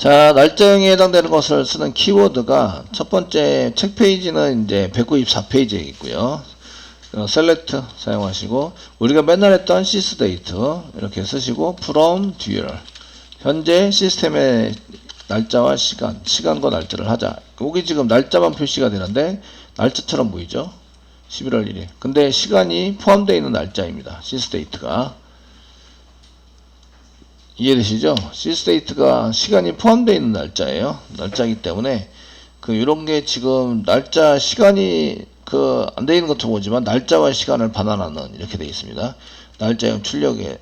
자, 날짜형에 해당되는 것을 쓰는 키워드가 첫 번째 책 페이지는 이제 194페이지에 있고요. select 사용하시고, 우리가 맨날 했던 sysdate 이렇게 쓰시고, from dual 현재 시스템의 날짜와 시간과 날짜를 하자. 여기 지금 날짜만 표시가 되는데 날짜처럼 보이죠? 11월 1일. 근데 시간이 포함되어 있는 날짜입니다. sysdate가. 이해되시죠? sysdate가 시간이 포함되어 있는 날짜예요. 날짜이기 때문에 이런 게 지금 날짜 시간이 안 되어 있는 것처럼 보지만 날짜와 시간을 반환하는 이렇게 되어 있습니다. 날짜형 출력에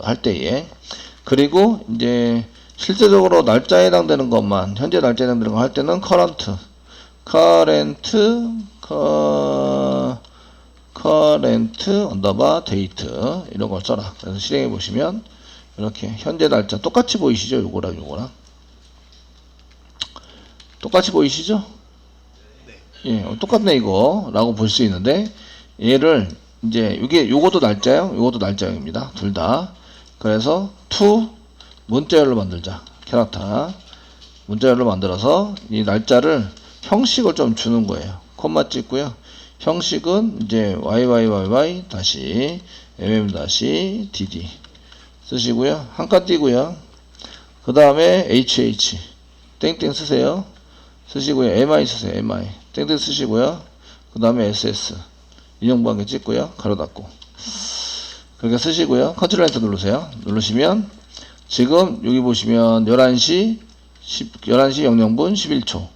할 때에. 그리고 이제 실제적으로 날짜에 해당되는 것만, 현재 날짜에 해당되는 거 할 때는 current underbar date 이런 걸 써라. 그래서 실행해 보시면 이렇게 현재 날짜 똑같이 보이시죠? 요거랑 똑같이 보이시죠? 예, 똑같네 이거 라고 볼 수 있는데, 얘를 이제 요것도 날짜형, 요것도 날짜형입니다. 둘 다. 그래서 to 문자열로 만들자. 캐릭터 문자열로 만들어서 이 날짜를 형식을 좀 주는 거예요. 콤마 찍고요. 형식은 이제 yyyy 다시 mm 다시 dd 쓰시고요. 한 칸 띄고요. 그 다음에 hh 땡땡 쓰세요. 쓰시고요. mi 쓰세요. mi 땡땡 쓰시고요. 그 다음에 ss 인용관계 찍고요. 가로 닫고 그렇게 쓰시고요. 컨트롤 엔터 누르세요. 누르시면 지금 여기 보시면 11시 00분 11초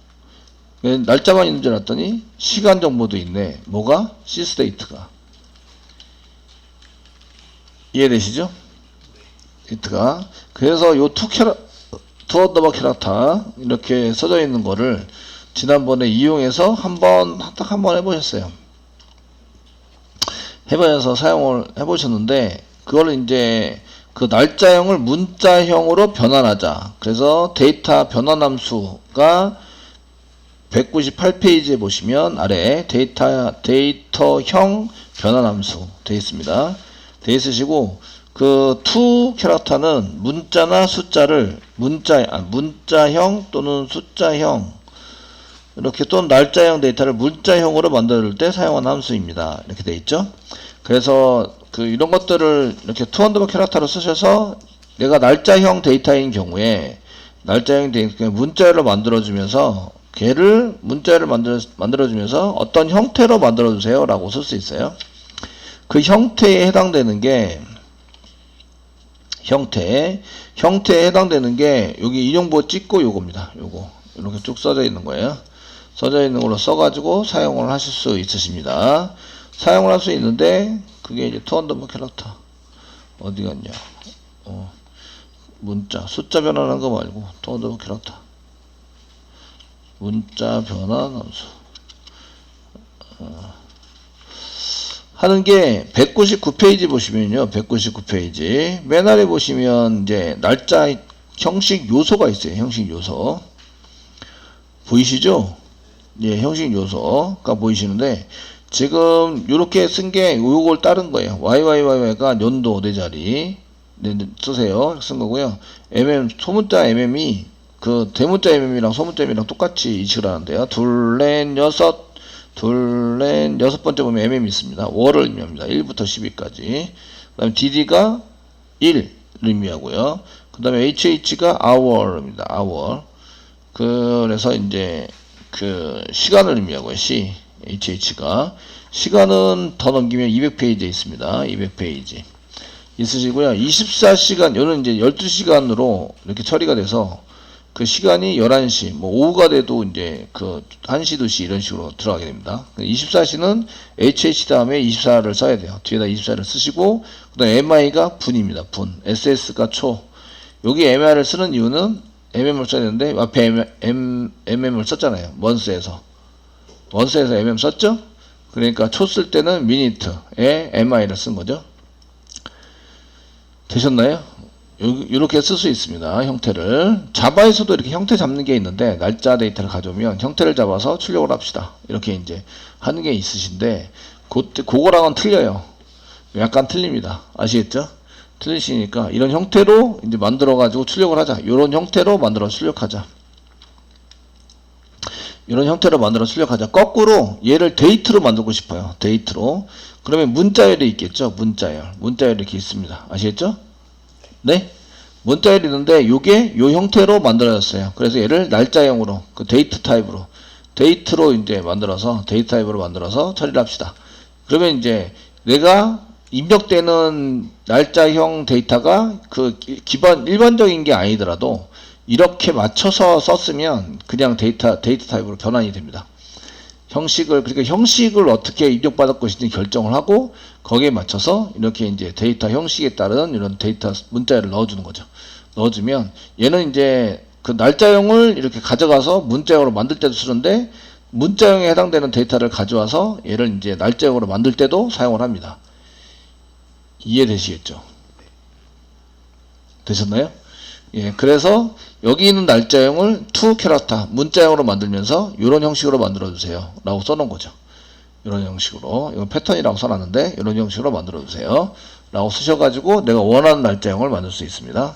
날짜만 있는 줄 알았더니 시간 정보도 있네. 뭐가? sysdate가. 이해되시죠? 데이트가. 그래서 요 투 언더바 캐릭터 이렇게 써져 있는 거를 지난번에 이용해서 딱 한 번 해보셨어요. 해보셔서 사용을 해보셨는데, 그거를 이제 그 날짜형을 문자형으로 변환하자. 그래서 데이터 변환함수가 198페이지에 보시면 아래 데이터형 변환함수 되어 있습니다. 되어 있으시고, to 캐릭터는 문자나 숫자를 문자형 또는 숫자형 이렇게 또는 날짜형 데이터를 문자형으로 만들 때 사용하는 함수입니다. 이렇게 되어 있죠. 그래서 이런 것들을 이렇게 to 언더바 캐릭터로 쓰셔서 내가 날짜형 데이터인 경우에 날짜형 데이터 문자열로 만들어주면서 걔를 문자열을 만들어주면서 어떤 형태로 만들어주세요 라고 쓸 수 있어요. 그 형태에 해당되는 게 형태에 해당되는 게 여기 인용보 찍고 요겁니다. 요거 이렇게 쭉 써져 있는 거예요. 써져 있는 걸로 써가지고 사용을 하실 수 있으십니다. 사용을 할 수 있는데 그게 이제 to 언더바 캐릭터 어디 갔냐? 문자 숫자 변환한 거 말고 to 언더바 캐릭터 문자 변환 함수 하는 게 199페이지 보시면요. 199페이지 맨 아래 보시면 이제 날짜 형식 요소가 있어요. 형식 요소 보이시죠? 예, 형식 요소가 보이시는데 지금 이렇게 쓴 게 요걸 따른 거예요. YYY가 연도 네 자리 쓰세요. 쓴 거고요. 소문자 mm이 대문자 mm이랑 소문자 mm이랑 똑같이 이식을 하는데요. 여섯 번째 보면 mm 있습니다. 월을 의미합니다. 1부터 12까지. 그 다음에 dd가 1을 의미하고요. 그 다음에 hh가 hour입니다. hour. 그래서 이제 시간을 의미하고요. hh가. 시간은 더 넘기면 200페이지에 있습니다. 200페이지. 있으시고요. 24시간, 요는 이제 12시간으로 이렇게 처리가 돼서 그 시간이 11시, 오후가 돼도 이제 1시, 2시 이런 식으로 들어가게 됩니다. 24시는 HH 다음에 24를 써야 돼요. 뒤에다 24를 쓰시고, 그 다음에 MI가 분입니다. 분. SS가 초. 여기 MI를 쓰는 이유는 MM을 써야 되는데, 앞에 MM을 썼잖아요. month에서 MM 썼죠? 그러니까 초 쓸 때는 minute에 MI를 쓴 거죠. 되셨나요? 이렇게 쓸 수 있습니다. 형태를. 자바에서도 이렇게 형태 잡는 게 있는데, 날짜 데이터를 가져오면 형태를 잡아서 출력을 합시다. 이렇게 이제 하는 게 있으신데, 그거랑은 틀려요. 약간 틀립니다. 아시겠죠? 틀리시니까 이런 형태로 이제 만들어 가지고 출력을 하자. 이런 형태로 만들어 출력하자. 이런 형태로 만들어 출력하자. 거꾸로 얘를 데이트로 만들고 싶어요. 데이트로. 그러면 문자열이 있겠죠. 문자열이 이렇게 있습니다. 아시겠죠? 네? 문자열이 있는데 요게 요 형태로 만들어졌어요. 그래서 얘를 날짜형으로 그 데이트 타입으로 데이트로 이제 만들어서 데이트 타입으로 만들어서 처리를 합시다. 그러면 이제 내가 입력되는 날짜형 데이터가 그 기본 일반적인 게 아니더라도 이렇게 맞춰서 썼으면 그냥 데이터 타입으로 변환이 됩니다. 그러니까 형식을 어떻게 입력받을 것인지 결정을 하고 거기에 맞춰서 이렇게 이제 데이터 형식에 따른 이런 데이터 문자열을 넣어주는 거죠. 넣어주면 얘는 이제 그 날짜형을 이렇게 가져가서 문자형으로 만들 때도 쓰는데 문자형에 해당되는 데이터를 가져와서 얘를 이제 날짜형으로 만들 때도 사용을 합니다. 이해되시겠죠? 되셨나요? 예, 그래서 여기 있는 날짜형을 to 캐릭터 문자형으로 만들면서 이런 형식으로 만들어 주세요 라고 써놓은 거죠. 이런 형식으로, 이건 패턴이라고 써놨는데 이런 형식으로 만들어 주세요 라고 쓰셔가지고 내가 원하는 날짜형을 만들 수 있습니다.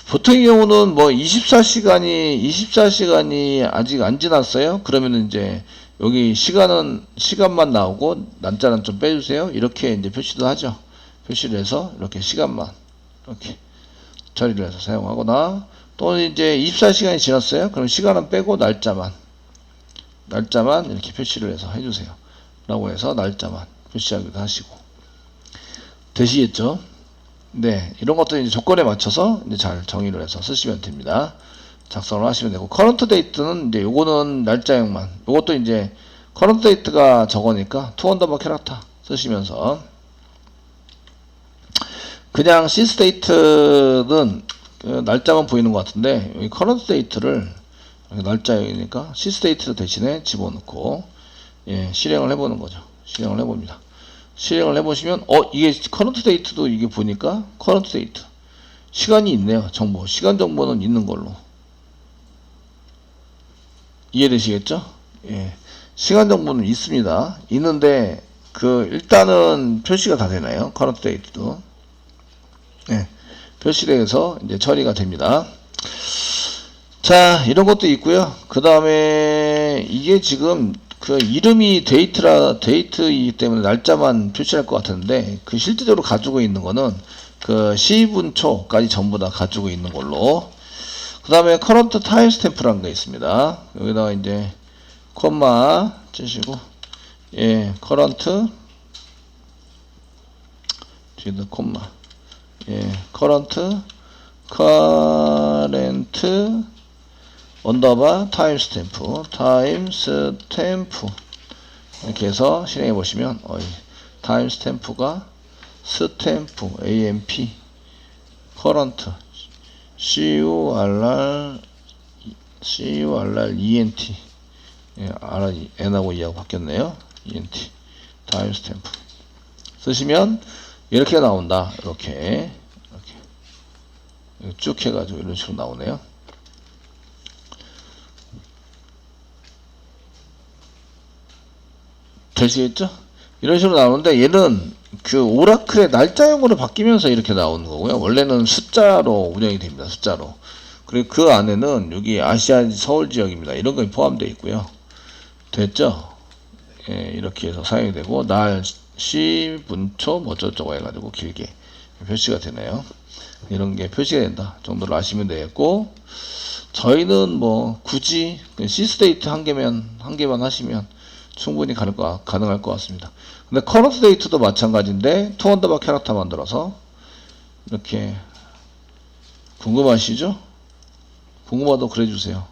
보통의 경우는 뭐 24시간이 아직 안 지났어요. 그러면 이제 여기 시간만 나오고 날짜는 좀 빼주세요 이렇게 이제 표시도 하죠. 표시를 해서 이렇게 시간만 이렇게 처리를 해서 사용하거나, 또는 이제 24시간이 지났어요. 그럼 시간은 빼고 날짜만 이렇게 표시를 해서 해주세요 라고 해서 날짜만 표시하기도 하시고. 되시겠죠? 네, 이런 것도 이제 조건에 맞춰서 이제 잘 정의를 해서 쓰시면 됩니다. 작성을 하시면 되고, 커런트 데이트는 이제 요거는 날짜형만, 요것도 이제 커런트 데이트가 저거니까 to underbar 캐릭터 쓰시면서, 그냥 sysdate는 날짜만 보이는 것 같은데 여기 current date를 날짜이니까 sysdate 대신에 집어넣고 실행을 해보는 거죠. 실행을 해봅니다. 실행을 해보시면 이게 current date도 이게 보니까 current date 시간이 있네요. 시간 정보는 있는 걸로 이해되시겠죠? 예, 시간 정보는 있습니다. 있는데 일단은 표시가 다 되나요? current date도 표시돼서 이제 처리가 됩니다. 자, 이런 것도 있고요. 그 다음에 이게 지금 이름이 데이트이기 때문에 날짜만 표시할 것 같은데 실제적으로 가지고 있는 거는 시분초까지 전부 다 가지고 있는 걸로. 그 다음에 current timestamp라는 게 있습니다. 여기다가 이제 콤마 치시고 current 뒤에다 콤마 current 언더바 timestamp 이렇게 해서 실행해 보시면 timestamp가 stamp amp current current n하고 e하고 바뀌었네요. ent timestamp 쓰시면 이렇게 나온다. 이렇게 쭉 해가지고 이런 식으로 나오네요. 되시겠죠? 이런 식으로 나오는데 얘는 오라클의 날짜형으로 바뀌면서 이렇게 나오는 거고요. 원래는 숫자로 운영이 됩니다. 숫자로. 그리고 그 안에는 여기 아시아 서울 지역입니다. 이런 거 포함되어 있고요. 됐죠? 이렇게 해서 사용이 되고 날, 시, 분초 뭐 어쩌고저쩌고 해가지고 길게 표시가 되네요. 이런 게 표시가 된다 정도로 아시면 되겠고, 저희는 뭐 굳이 sysdate 한 개만 하시면 충분히 가능할 것 같습니다. 근데 current date도 마찬가지인데 to underbar 캐릭터 만들어서 이렇게 궁금하시죠? 궁금하도 그래주세요.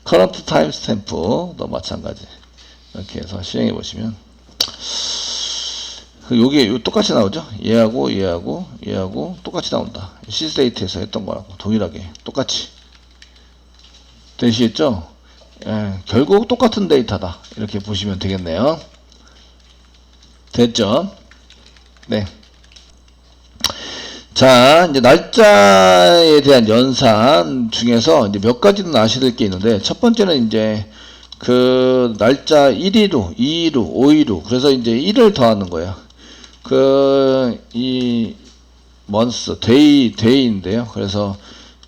current timestamp도 마찬가지 이렇게 해서 실행해 보시면 요게 똑같이 나오죠. 얘하고 똑같이 나온다. sysdate에서 했던 거라고 동일하게 똑같이 되시겠죠? 결국 똑같은 데이터다 이렇게 보시면 되겠네요. 됐죠? 네. 자, 이제 날짜에 대한 연산 중에서 이제 몇 가지는 아셔야 될 게 있는데, 첫 번째는 이제 날짜 1위로, 2위로, 5위로, 그래서 이제 1을 더하는 거예요. 이 month, day인데요. 그래서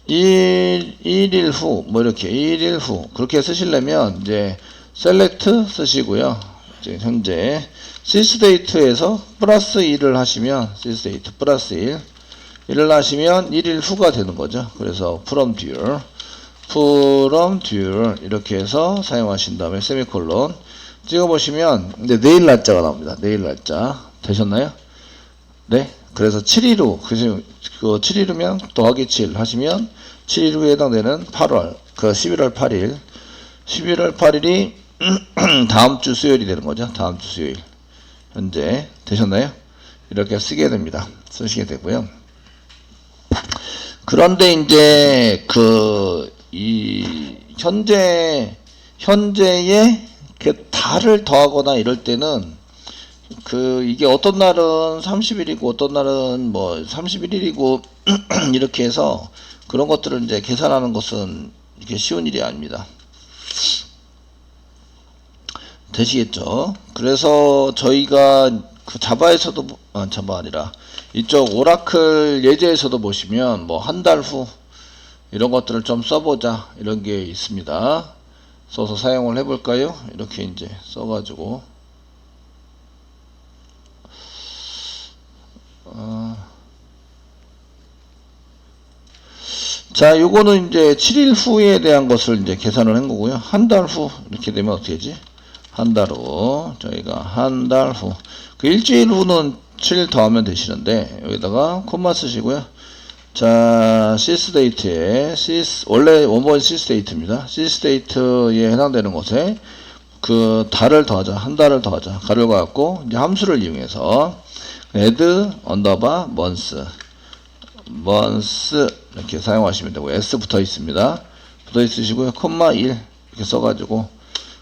1일 후, 뭐 이렇게 1일 후 그렇게 쓰시려면 이제 select 쓰시고요. 이제 현재 sysdate에서 플러스 1을 하시면 sysdate 플러스 1을 하시면 1일 후가 되는 거죠. 그래서 from dual 이렇게 해서 사용하신 다음에 세미콜론 찍어보시면 이제 내일 날짜가 나옵니다. 내일 날짜 되셨나요? 네. 그래서 7일 후, 그래서 그 7일 후면 더하기 7 하시면 7일 후에 해당되는 8월, 그 11월 8일, 11월 8일이 다음 주 수요일이 되는 거죠. 다음 주 수요일. 현재 되셨나요? 이렇게 쓰게 됩니다. 쓰시게 되고요. 그런데 이제 현재의 그 달을 더하거나 이럴 때는 이게 어떤 날은 30일이고 어떤 날은 뭐 31일이고 이렇게 해서 그런 것들을 이제 계산하는 것은 이렇게 쉬운 일이 아닙니다. 되시겠죠? 그래서 저희가 그 자바에서도, 자바 아니라 이쪽 오라클 예제에서도 보시면 뭐 한 달 후 이런 것들을 좀 써보자 이런 게 있습니다. 써서 사용을 해볼까요? 이렇게 이제 써가지고 자, 요거는 이제 7일 후에 대한 것을 이제 계산을 한 거고요. 한 달 후 이렇게 되면 어떻게 되지? 한 달 후 저희가 한 달 후 그 일주일 후는 7일 더하면 되시는데 여기다가 콤마 쓰시고요. 자, sysdate에 원래 원본 sysdate입니다. sysdate에 해당되는 것에 그 달을 더하자, 한 달을 더하자 가를 갖고 이제 함수를 이용해서 add 언더바 month 이렇게 사용하시면 되고 s 붙어 있습니다. 붙어 있으시고요. 콤마 1 이렇게 써가지고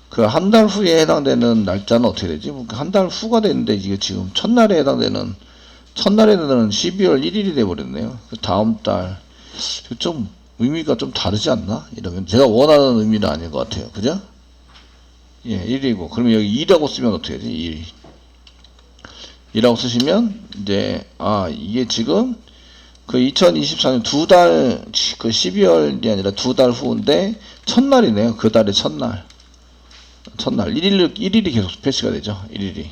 그 한 달 후에 해당되는 날짜는 어떻게 되지? 한 달 후가 됐는데 이게 지금 첫날에 해당되는 12월 1일이 돼버렸네요. 그 다음 달 좀 의미가 좀 다르지 않나? 이러면 제가 원하는 의미는 아닌 것 같아요. 그죠? 예, 1이고 그러면 여기 2라고 쓰면 어떻게 되지? 1. 2라고 쓰시면 이제 이게 지금 그 2024년 두 달, 그 12월이 아니라 두 달 후인데 첫날이네요. 그 달의 첫날 1일이 계속 표시가 되죠. 1일이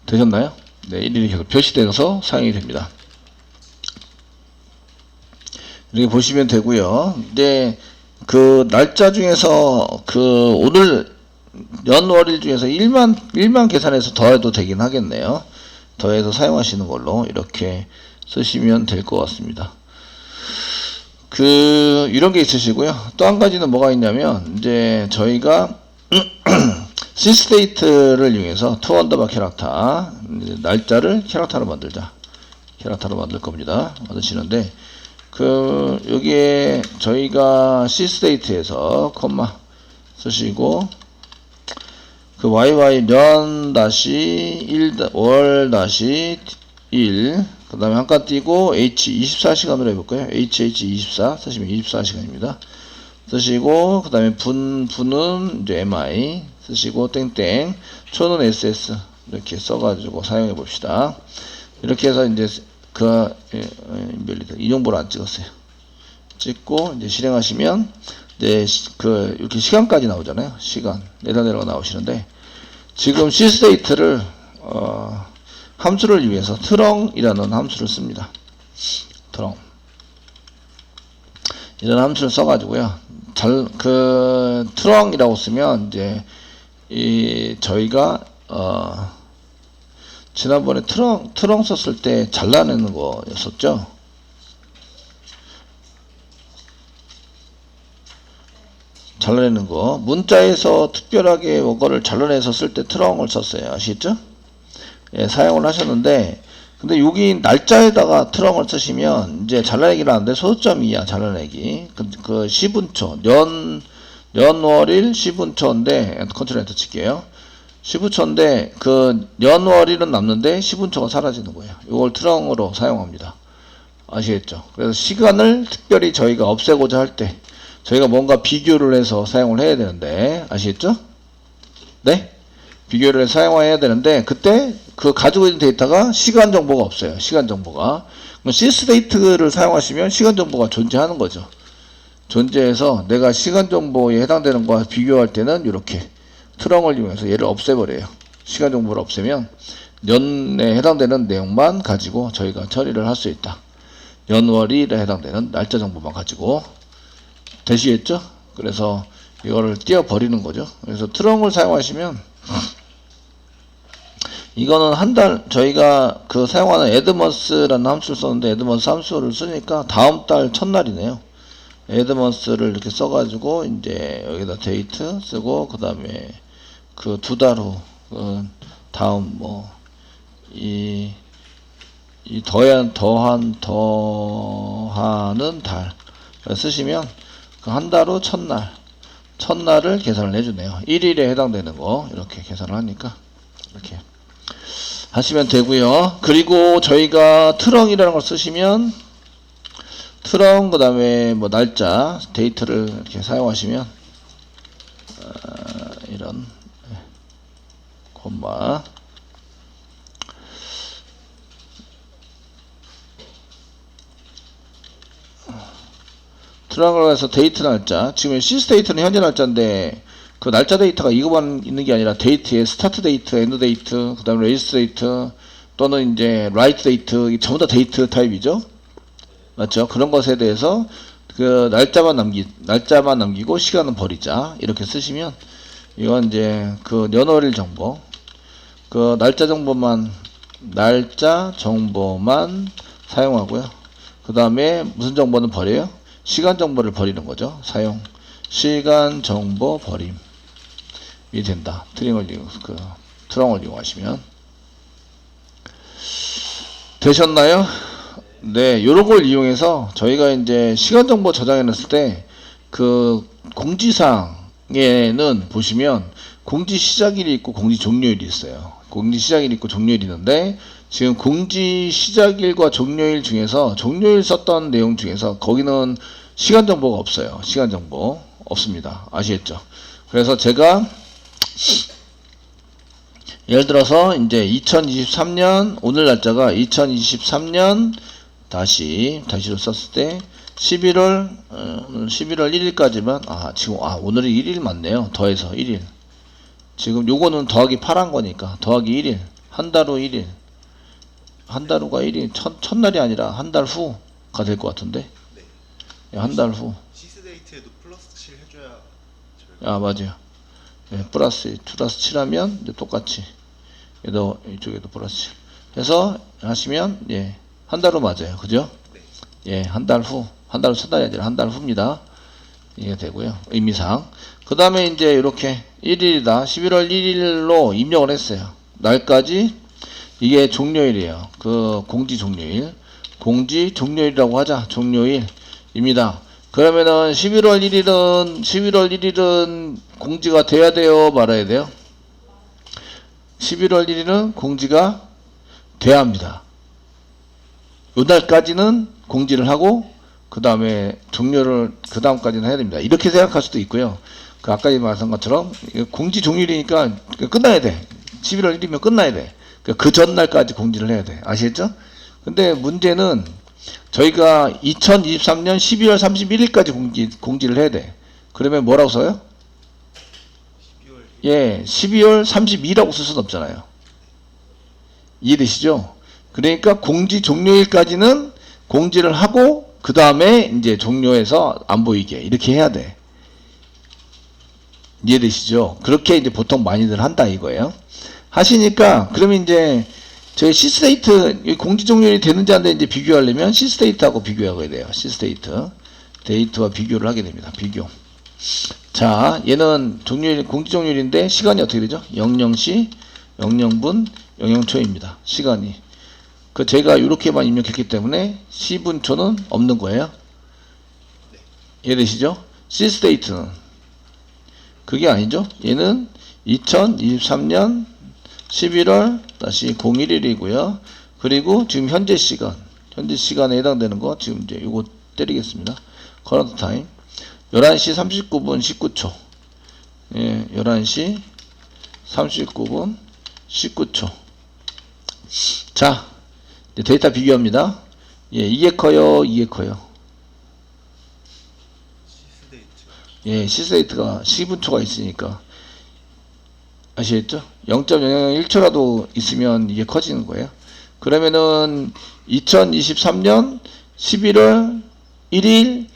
되셨나요? 네, 1일이 계속 표시되어서 사용이 됩니다. 이렇게 보시면 되고요. 이제 그 날짜 중에서 그 오늘 연월일 중에서 1만 계산해서 더해도 되긴 하겠네요. 더해서 사용하시는 걸로 이렇게 쓰시면 될 것 같습니다. 이런 게 있으시고요. 또 한 가지는 뭐가 있냐면, 이제 저희가 sysdate를 이용해서 to 언더바 캐릭터, 날짜를 캐릭터로 만들자. 캐릭터로 만들 겁니다. 만드시는데, 여기에 저희가 sysdate에서 콤마 쓰시고, yy 년 다시 1월 다시 1 그 다음에 한 칸 띄고 h 24시간으로 해볼까요? hh24 쓰시면 24시간입니다. 쓰시고 그 다음에 분은 이제 mi 쓰시고 땡땡 초는 ss 이렇게 써가지고 사용해 봅시다. 이렇게 해서 이제 인용보를 안 찍었어요. 찍고 이제 실행하시면 이제 이렇게 시간까지 나오잖아요. 시간 내려가 나오시는데 지금 sysdate를 함수를 이용해서 트렁이라는 함수를 씁니다. 트렁 이런 함수를 써가지고요. 트렁이라고 쓰면 이제 저희가 지난번에 트렁 썼을 때 잘라내는 거였었죠. 잘라내는 거 문자에서 특별하게 이거를 잘라내서 쓸 때 트렁을 썼어요. 아시겠죠? 예, 사용을 하셨는데 근데 여기 날짜에다가 트렁을 쓰시면 이제 잘라내기를 하는데 소수점이야. 잘라내기 그 시분초 년월일 시분초인데 컨트롤 엔터 칠게요. 시분초인데 그 년월일은 남는데 시분초가 사라지는 거예요. 이걸 트렁으로 사용합니다. 아시겠죠? 그래서 시간을 특별히 저희가 없애고자 할 때 저희가 뭔가 비교를 해서 사용을 해야 되는데 아시겠죠? 네? 비교를 사용해야 되는데 그때 그 가지고 있는 데이터가 시간 정보가 없어요. 시간 정보가. 그럼 시스데이트를 사용하시면 시간 정보가 존재하는 거죠. 존재해서 내가 시간 정보에 해당되는 거와 비교할 때는 이렇게 트렁을 이용해서 얘를 없애버려요. 시간 정보를 없애면 년에 해당되는 내용만 가지고 저희가 처리를 할 수 있다. 연월일에 해당되는 날짜 정보만 가지고. 되시겠죠? 그래서 이거를 띄워버리는 거죠. 그래서 트렁을 사용하시면 이거는 한 달 저희가 그 사용하는 에드먼스라는 함수를 썼는데 에드먼스 함수를 쓰니까 다음 달 첫날이네요. 에드먼스를 이렇게 써가지고 이제 여기다 데이트 쓰고 그 다음에 그 두 달 후 다음 뭐 이 더하는 달 쓰시면 그 한 달 후 첫날을 계산을 해주네요. 1일에 해당되는 거 이렇게 계산을 하니까 이렇게 하시면 되고요. 그리고 저희가 트렁이라는 걸 쓰시면 트렁 그 다음에 뭐 날짜 데이트를 이렇게 사용하시면 이런 콤마 트렁을 해서 데이트 날짜 지금 시스데이트는 현재 날짜인데 그 날짜 데이터가 이거만 있는 게 아니라 데이트에 스타트 데이트, 엔드 데이트, 그 다음에 레지스트 데이트 또는 이제 라이트 데이트 전부 다 데이트 타입이죠. 맞죠? 그런 것에 대해서 그 날짜만 남기고 시간은 버리자 이렇게 쓰시면 이건 이제 그 연월일 정보 그 날짜 정보만 사용하고요. 그 다음에 무슨 정보는 버려요? 시간 정보를 버리는 거죠. 사용 시간 정보 버림이 된다. 트렁을 이용하시면 되셨나요? 네, 요런 걸 이용해서 저희가 이제 시간 정보 저장해 놨을 때 그 공지사항에는 보시면 공지 시작일이 있고 공지 종료일이 있어요. 공지 시작일이 있고 종료일이 있는데 지금 공지 시작일과 종료일 중에서 종료일 썼던 내용 중에서 거기는 시간 정보가 없어요. 시간 정보 없습니다. 아시겠죠? 그래서 제가 예를 들어서 이제 2023년 오늘 날짜가 2023년 다시로 썼을 때 11월 1일까지만 지금 오늘이 1일 맞네요. 더해서 1일. 지금 요거는 더하기 8한 거니까 더하기 1일. 한 달 후 1일. 한 달 후가 1일. 첫날이 아니라 한 달 후가 될 것 같은데. 네. 한 달 후. 시스데이트에도 플러스 7 해줘야 맞아요. 네, 플러스 7하면 이제 똑같이 얘도 이쪽에도 플러스 7 해서 하시면 한 달 후 맞아요. 그죠? 네. 한 달 후. 한 달 후 첫날이 아니라 한 달 후입니다. 이게 되고요. 의미상. 그 다음에 이제 이렇게 1일이다. 11월 1일로 입력을 했어요. 날까지 이게 종료일이에요. 그 공지 종료일. 공지 종료일이라고 하자. 종료일입니다. 그러면은 11월 1일은 공지가 돼야 돼요? 말아야 돼요? 11월 1일은 공지가 돼야 합니다. 요날까지는 공지를 하고 그 다음에 종료를 그 다음까지는 해야 됩니다. 이렇게 생각할 수도 있고요. 그 아까 말한 것처럼 공지 종료일이니까 끝나야 돼. 11월 1일이면 끝나야 돼. 그 전날까지 공지를 해야 돼. 아시겠죠? 근데 문제는 저희가 2023년 12월 31일까지 공지를 해야 돼. 그러면 뭐라고 써요? 12월 32라고 쓸 수는 없잖아요. 이해되시죠? 그러니까 공지 종료일까지는 공지를 하고 그 다음에 이제 종료해서 안 보이게 이렇게 해야 돼. 이해되시죠? 그렇게 이제 보통 많이들 한다 이거예요. 하시니까 그러면 이제 저희 시스데이트 공지 종료일이 되는지 안 되는지 비교하려면 시스데이트하고 비교하게 돼요. 시스데이트 데이트와 비교를 하게 됩니다. 비교. 자, 얘는 공지 종료일인데 시간이 어떻게 되죠? 00시, 00분, 00초입니다. 시간이. 제가 이렇게만 입력했기 때문에 시분초는 없는 거예요. 이해되시죠? 시스데이트는 그게 아니죠. 얘는 2023년 11월 01일이고요. 그리고 지금 현재 시간에 해당되는 거 지금 이제 요거 때리겠습니다. current time 11시 39분 19초. 11시 39분 19초. 자, 이제 데이터 비교합니다. 예, 이게 커요, 이게 커요. 시스데이트. 예, 시스데이트가 10분초가 있으니까. 아시겠죠? 0.001초라도 있으면 이게 커지는 거예요. 그러면은 2023년 11월 1일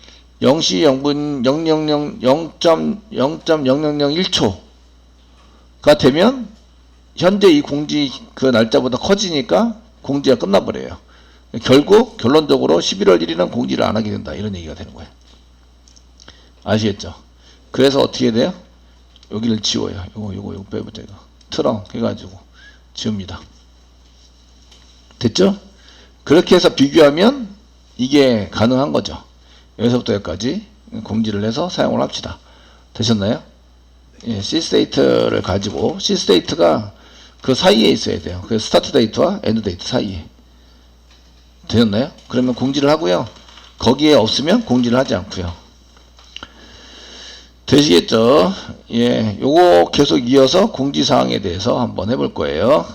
0시 0분 0.0001초가 되면 현재 이 공지 그 날짜보다 커지니까 공지가 끝나버려요. 결국 결론적으로 11월 1일은 공지를 안 하게 된다. 이런 얘기가 되는 거예요. 아시겠죠? 그래서 어떻게 돼요? 여기를 지워요. 요거 빼보자. 이거 트렁 해가지고 지웁니다. 됐죠? 그렇게 해서 비교하면 이게 가능한 거죠. 여기서부터 여기까지 공지를 해서 사용을 합시다. 되셨나요? 예, 시스데이트를 가지고 시스데이트가 그 사이에 있어야 돼요. 그 스타트 데이트와 엔드 데이트 사이에. 되셨나요? 그러면 공지를 하고요. 거기에 없으면 공지를 하지 않고요. 되시겠죠? 예, 요거 계속 이어서 공지사항에 대해서 한번 해볼 거예요.